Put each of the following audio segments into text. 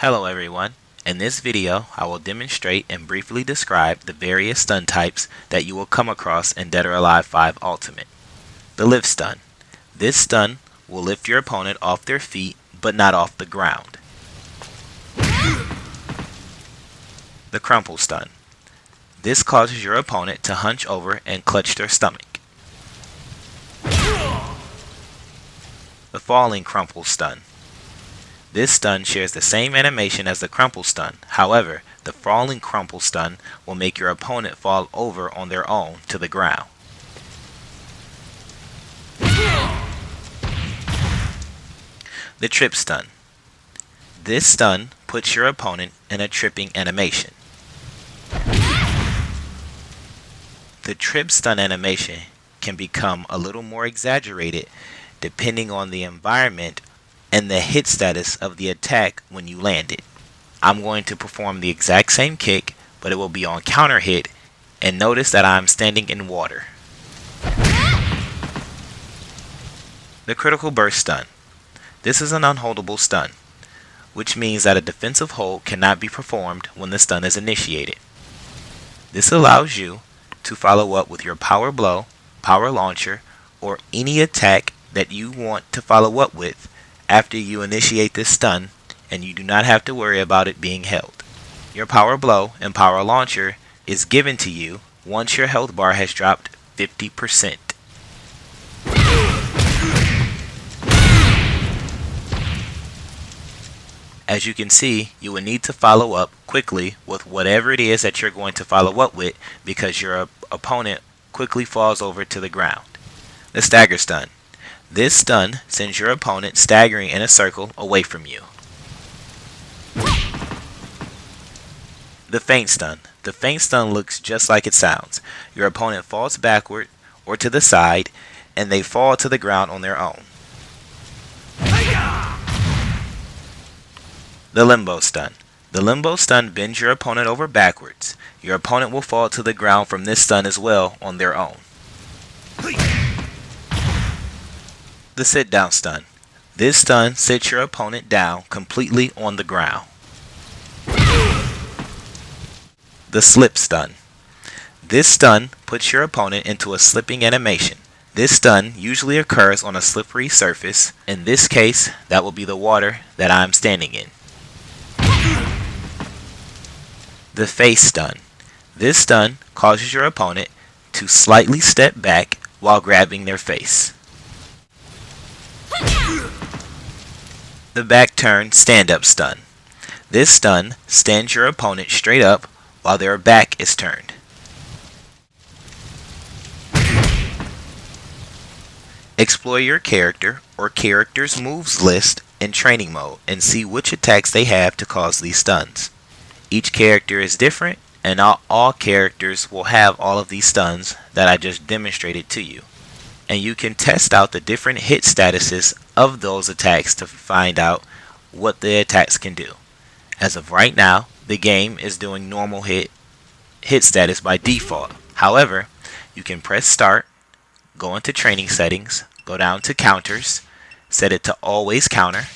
Hello everyone. In this video, I will demonstrate and briefly describe the various stun types that you will come across in Dead or Alive 5 Ultimate. The lift stun. This stun will lift your opponent off their feet but not off the ground. The crumple stun. This causes your opponent to hunch over and clutch their stomach. The falling crumple stun. This stun shares the same animation as the crumple stun. However, the falling crumple stun will make your opponent fall over on their own to the ground. The trip stun. This stun puts your opponent in a tripping animation. The trip stun animation can become a little more exaggerated depending on the environment and the hit status of the attack when you land it. I'm going to perform the exact same kick, but it will be on counter hit, and notice that I'm standing in water. The critical burst stun. This is an unholdable stun, which means that a defensive hold cannot be performed when the stun is initiated. This allows you to follow up with your power blow, power launcher, or any attack that you want to follow up with after you initiate this stun, and you do not have to worry about it being held. Your power blow and power launcher is given to you once your health bar has dropped 50%. As you can see, you will need to follow up quickly with whatever it is that you're going to follow up with because your opponent quickly falls over to the ground. The stagger stun. This stun sends your opponent staggering in a circle away from you. The feint stun. The feint stun looks just like it sounds. Your opponent falls backward or to the side and they fall to the ground on their own. The limbo stun. The limbo stun bends your opponent over backwards. Your opponent will fall to the ground from this stun as well on their own. The sit down stun. This stun sits your opponent down completely on the ground. The slip stun. This stun puts your opponent into a slipping animation. This stun usually occurs on a slippery surface. In this case, that will be the water that I'm standing in. The face stun. This stun causes your opponent to slightly step back while grabbing their face. The back turn stand-up stun. This stun stands your opponent straight up while their back is turned. Explore your character or character's moves list in training mode and see which attacks they have to cause these stuns. Each character is different, and all characters will have all of these stuns that I just demonstrated to you. And you can test out the different hit statuses of those attacks to find out what the attacks can do. As of right now, the game is doing normal hit status by default. However, you can press start, go into training settings, go down to counters, set it to always counter,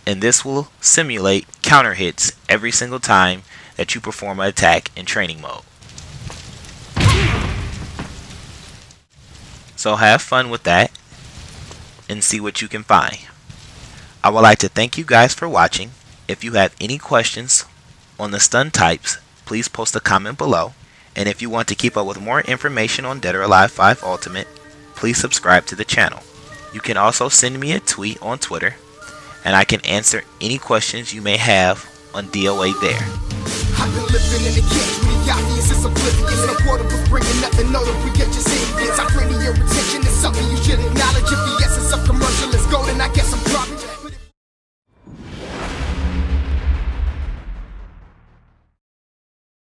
and this will simulate counter hits every single time that you perform an attack in training mode. So have fun with that and see what you can find. I would like to thank you guys for watching. If you have any questions on the stun types, please post a comment below. And if you want to keep up with more information on Dead or Alive 5 Ultimate, please subscribe to the channel. You can also send me a tweet on Twitter, and I can answer any questions you may have on DOA there. I've been living in the cage with the obvious, it's oblivious. No portables bringing nothing notable, we get your savings. I bring to your attention, it's something you should acknowledge if you